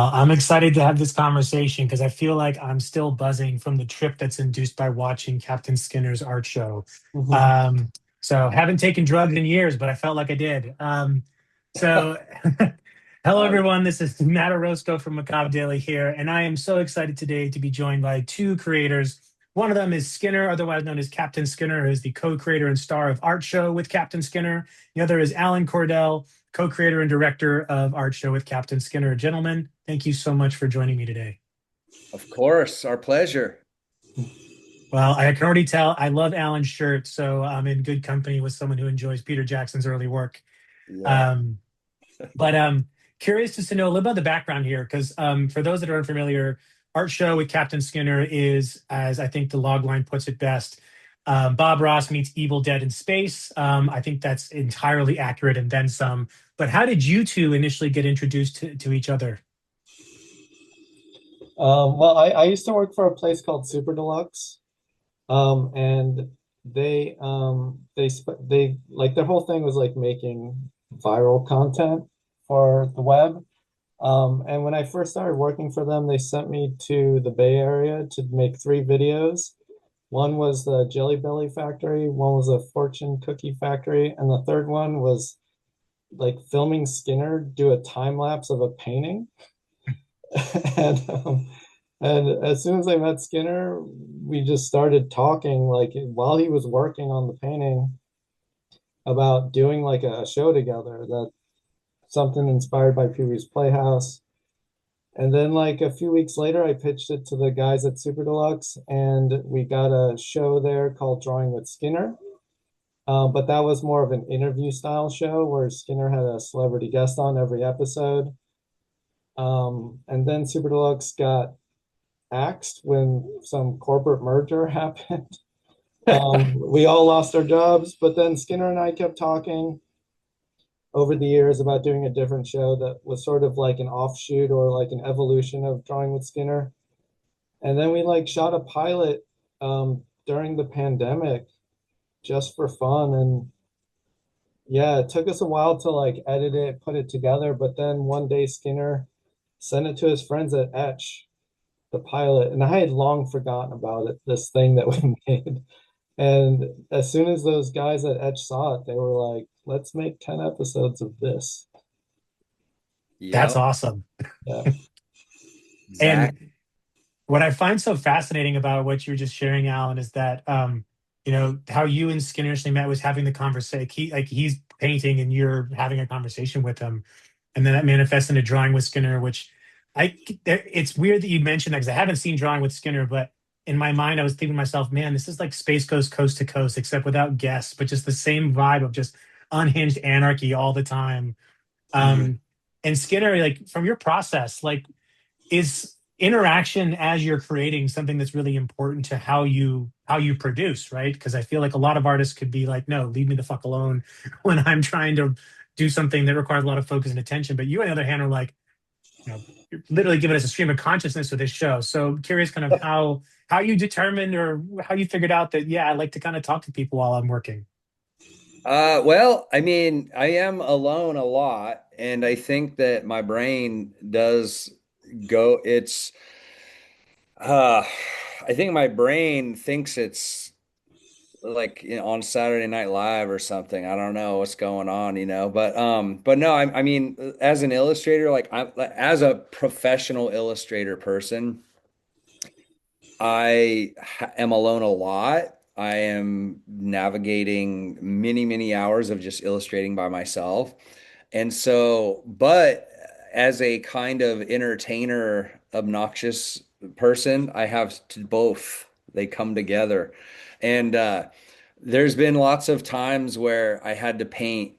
Well, I'm excited to have this conversation because I feel like I'm still buzzing from the trip that's induced by watching Captain Skinner's art show. Mhm. Um, so haven't taken drugs in years, but I felt like I did. So hello Uh, everyone. This is Matt Orozco from Macabre Daily here, and I am so excited today to be joined by two creators. One of them is Skinner, otherwise known as Captain Skinner, who is the co-creator and star of Art Show with Captain Skinner. The other is Allen Cordell, co-creator and director of Art Show with Captain Skinner. Gentlemen, thank you so much for joining me today. Of course, our pleasure. Well, I can already tell I love Alan's shirt, so I'm in good company with someone who enjoys Peter Jackson's early work. Yeah. Um, but curious just to know a little about the background here, because for those that are unfamiliar, Art Show with Captain Skinner is, as I think the log line puts it best, Bob Ross meets Evil Dead in space. I think that's entirely accurate and then some. But how did you two initially get introduced to each other? well, I used to work for a place called Super Deluxe, and they like their whole thing was like making viral content for the web. And when I first started working for them, they sent me to the Bay Area to make three videos. One was the Jelly Belly factory, one was a fortune cookie factory, and the third one was like filming Skinner do a time lapse of a painting. and and as soon as I met Skinner, we just started talking like while he was working on the painting about doing like a show together, that something inspired by Pee-wee's Playhouse. And then like a few weeks later, I pitched it to the guys at Super Deluxe, and we got a show there called Drawing with Skinner. But that was more of an interview style show where Skinner had a celebrity guest on every episode. And then Super Deluxe got axed when some corporate merger happened. We all lost our jobs, but then Skinner and I kept talking over the years about doing a different show that was sort of like an offshoot or like an evolution of Drawing with Skinner. And then we like shot a pilot during the pandemic just for fun. And yeah, it took us a while to like edit it, put it together. But then one day Skinner sent it to his friends at Etch, the pilot, and I had long forgotten about it, this thing that we made. And as soon as those guys at Etch saw it, they were like, let's make 10 episodes of this. That's Yep. awesome. Yeah. Exactly. And what I find so fascinating about what you're just sharing, Alan, is that how you and Skinner initially met was having the conversation. He's painting and you're having a conversation with him, and then that manifests into drawing with Skinner. Which it's weird that you mentioned that because I haven't seen drawing with Skinner, but in my mind I was thinking to myself, man, this is like Space Ghost Coast to Coast, except without guests, but just the same vibe of just unhinged anarchy all the time. Mhm. Um, and Skinner, like from your process, like is interaction as you're creating something that's really important to how you produce, right? Because I feel like a lot of artists could be like, no, leave me the fuck alone when I'm trying to do something that requires a lot of focus and attention. But you, on the other hand, are like, you're literally giving us a stream of consciousness with this show. So curious, kind of how you determined or how you figured out that, yeah, I like to kind of talk to people while I'm working. Well, I mean, I am alone a lot, and I think that my brain does go, uh, I think my brain thinks it's like on Saturday Night Live or something. I don't know what's going on, but no, I mean, as an illustrator, as a professional illustrator person, am alone a lot. I am navigating many, many hours of just illustrating by myself. And so, but as a kind of entertainer, obnoxious person, I have to both. They come together. And there's been lots of times where I had to paint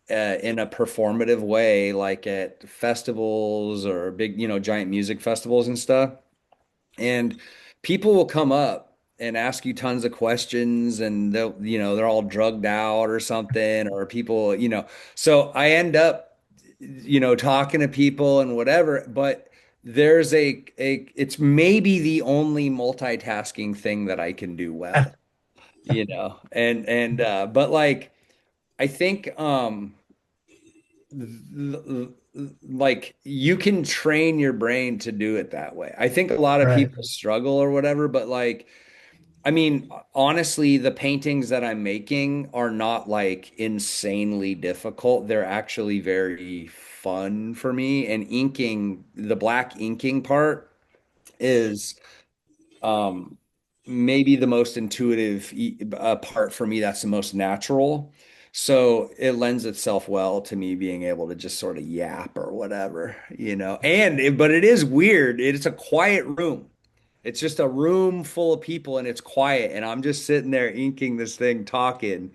in a performative way, like at festivals or big, giant music festivals and stuff. And people will come up and ask you tons of questions, and they're all drugged out or something, or people, so I end up, talking to people and whatever, but there's it's maybe the only multitasking thing that I can do well, but like, I think, like you can train your brain to do it that way. I think a lot of Right. people struggle or whatever, but like I mean, honestly, the paintings that I'm making are not like insanely difficult. They're actually very fun for me. And inking, the black inking part is um maybe the most intuitive part for me. That's the most natural. So it lends itself well to me being able to just sort of yap or whatever, you know. But it is weird. It's a quiet room. It's just a room full of people and it's quiet and I'm just sitting there inking this thing talking.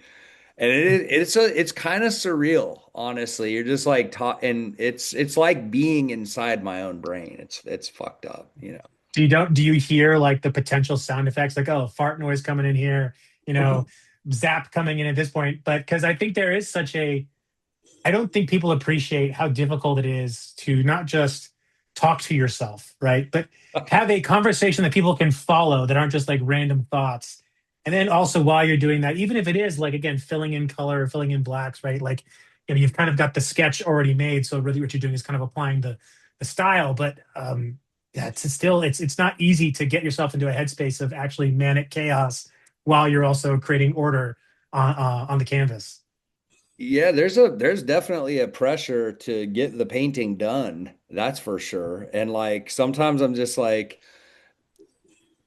And it's kind of surreal, honestly. You're just like talk and it's like being inside my own brain. It's fucked up, you know. Do you hear like the potential sound effects, like, oh, fart noise coming in here, you know, zap coming in at this point? But because I think there is such a, I don't think people appreciate how difficult it is to not just talk to yourself, right? But have a conversation that people can follow, that aren't just like random thoughts. And then also while you're doing that, even if it is like, again, filling in color or filling in blacks, right? Like, you know, you've kind of got the sketch already made. So really what you're doing is kind of applying the style. But yeah, it's still, it's not easy to get yourself into a headspace of actually manic chaos while you're also creating order on the canvas. Yeah, there's definitely a pressure to get the painting done. That's for sure. And like sometimes I'm just like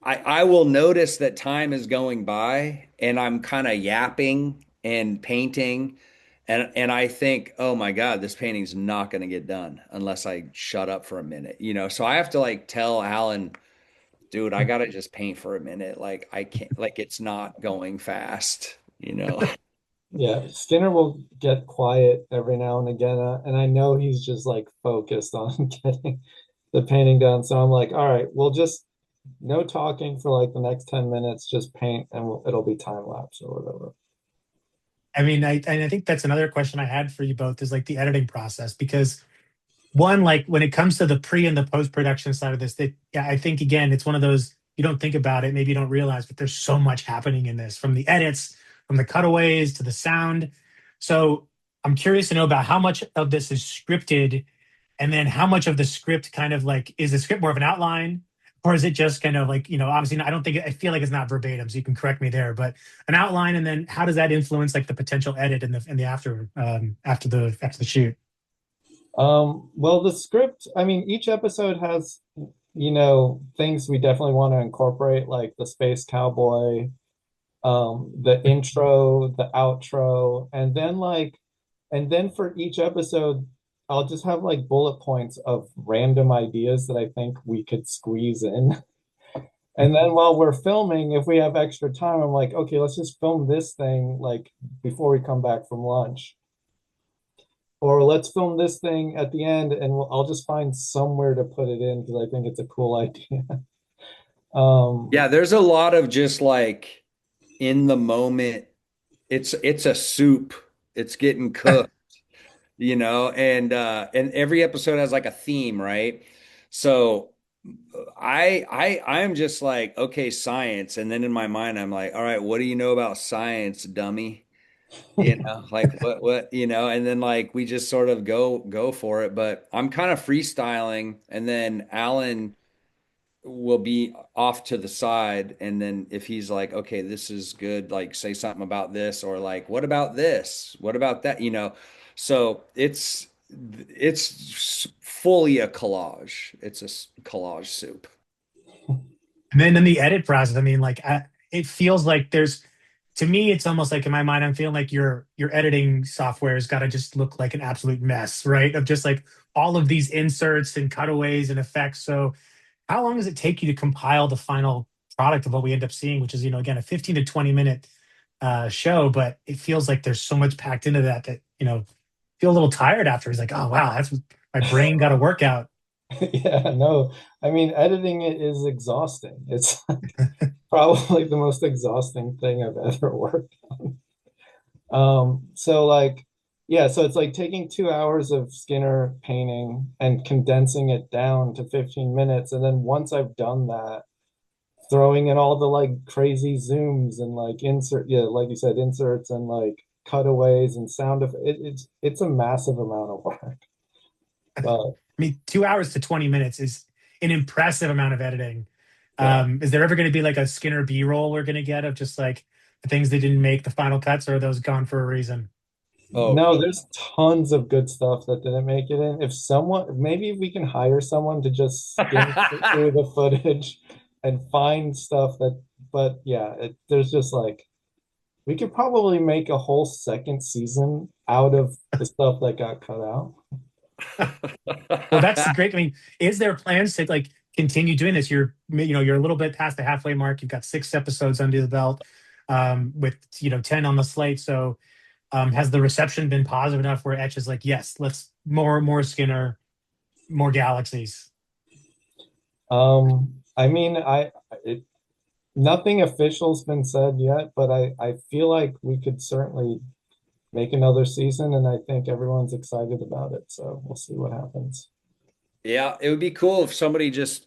I will notice that time is going by and I'm kind of yapping and painting and I think, "Oh my God, this painting's not going to get done unless I shut up for a minute." You know, so I have to like tell Alan, "Dude, I got to just paint for a minute. Like I can't like it's not going fast, you know." Yeah, Skinner will get quiet every now and again, and I know he's just like focused on getting the painting done. So I'm like, all right, we'll just no talking for like the next 10 minutes, just paint and it'll be time lapse or whatever. I mean, I think that's another question I had for you both, is like the editing process. Because one, like when it comes to the pre and the post production side of this, that, yeah, I think again, it's one of those, you don't think about it, maybe you don't realize, but there's so much happening in this, from the edits, from the cutaways to the sound. So I'm curious to know about how much of this is scripted, and then how much of the script kind of like, is the script more of an outline, or is it just kind of like, you know, obviously I don't think, I feel like it's not verbatim, so you can correct me there, but an outline, and then how does that influence like the potential edit in the after, after the shoot? Well, the script, I mean, each episode has, things we definitely want to incorporate, like the Space Cowboy, the intro, the outro, and then for each episode, I'll just have like bullet points of random ideas that I think we could squeeze in. And then while we're filming, if we have extra time, I'm like, okay, let's just film this thing like before we come back from lunch. Or let's film this thing at the end and I'll just find somewhere to put it in because I think it's a cool idea. Um, Yeah, there's a lot of just like in the moment. It's a soup. It's getting cooked, you know, and every episode has like a theme, right? So I'm just like, okay, science. And then in my mind, I'm like, all right, what do you know about science, dummy? You know, like you know, and then like we just sort of go for it. But I'm kind of freestyling, and then Alan will be off to the side, and then if he's like, okay, this is good, like say something about this, or like what about this, what about that, you know. So it's fully a collage. It's a collage soup. And then in the edit process, I mean, like it feels like there's, to me, it's almost like in my mind, I'm feeling like your editing software has got to just look like an absolute mess, right? Of just like all of these inserts and cutaways and effects. So how long does it take you to compile the final product of what we end up seeing, which is, you know, again, a 15 to 20 minute show, but it feels like there's so much packed into that, that, you know, feel a little tired after. He's like, oh wow, that's, my brain got a workout. yeah, no, I mean, editing it is exhausting. It's probably the most exhausting thing I've ever worked on. So like, yeah, so it's like taking 2 hours of Skinner painting and condensing it down to 15 minutes. And then once I've done that, throwing in all the like crazy zooms and like yeah, like you said, inserts and like cutaways and it's a massive amount of work. But I mean, 2 hours to 20 minutes is an impressive amount of editing. yeah. Is there ever going to be like a Skinner B-roll we're going to get of just like the things they didn't make the final cuts, or are those gone for a reason? Oh, No, there's tons of good stuff that didn't make it in. If someone, maybe if we can hire someone to just skim through the footage and find stuff that, but yeah, there's just like, we could probably make a whole second season out of the stuff that got cut out. Well, that's great. I mean, is there plans to like continue doing this? You're a little bit past the halfway mark. You've got 6 episodes under the belt, with 10 on the slate. So, has the reception been positive enough where Etch is like, yes, let's more Skinner, more galaxies? I mean, it, nothing official's been said yet, but I feel like we could certainly make another season, and I think everyone's excited about it. So we'll see what happens. yeah, it would be cool if somebody just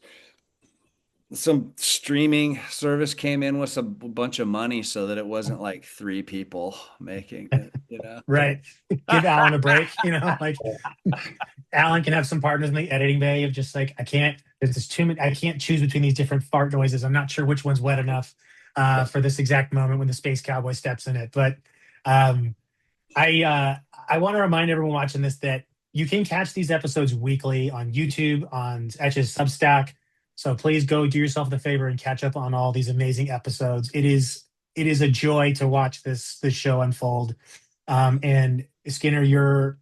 some streaming service came in with a bunch of money so that it wasn't like three people making it, you know? Right. Give Alan a break. Like Alan can have some partners in the editing bay of just like, I can't, there's just too many, I can't choose between these different fart noises. I'm not sure which one's wet enough for this exact moment when the Space Cowboy steps in it. But um, I want to remind everyone watching this that you can catch these episodes weekly on YouTube, on Etch's Substack. So please go do yourself the favor and catch up on all these amazing episodes. It is a joy to watch this show unfold. And Skinner, your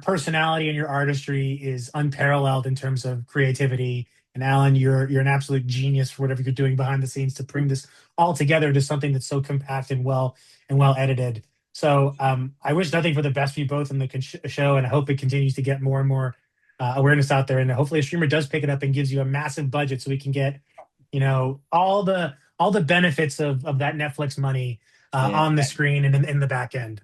personality and your artistry is unparalleled in terms of creativity. And Alan, you're an absolute genius for whatever you're doing behind the scenes to bring this all together to something that's so compact and well edited. So I wish nothing for the best for you both in the show, and I hope it continues to get more and more awareness out there. And hopefully, a streamer does pick it up and gives you a massive budget, so we can get, all the benefits of that Netflix money Yeah. on the screen and in the back end.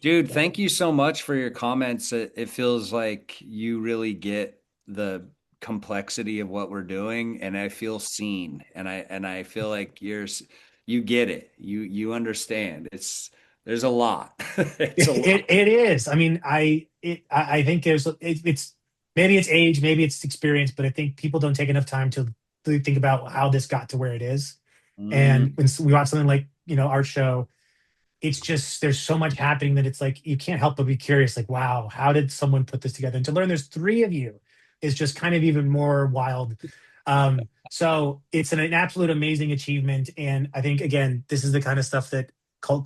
Dude, thank you so much for your comments. It feels like you really get the complexity of what we're doing, and I feel seen, and I feel like you get it. You understand. There's a lot. It's a lot. It is. I mean, I think it's maybe it's age, maybe it's experience, but I think people don't take enough time to really think about how this got to where it is. And Mm, when we watch something like our show, it's just there's so much happening that it's like you can't help but be curious. Like, wow, how did someone put this together? And to learn there's three of you is just kind of even more wild. So it's an absolute amazing achievement, and I think again, this is the kind of stuff that cult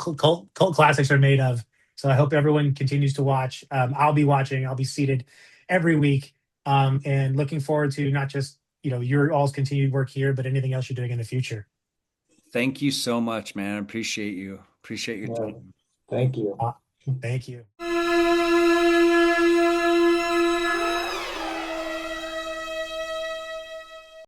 classics are made of. So I hope everyone continues to watch. I'll be watching. I'll be seated every week, and looking forward to not just your all's continued work here, but anything else you're doing in the future. thank you so much, man. I appreciate you. Appreciate your Yeah, time. thank you. Uh, Thank you.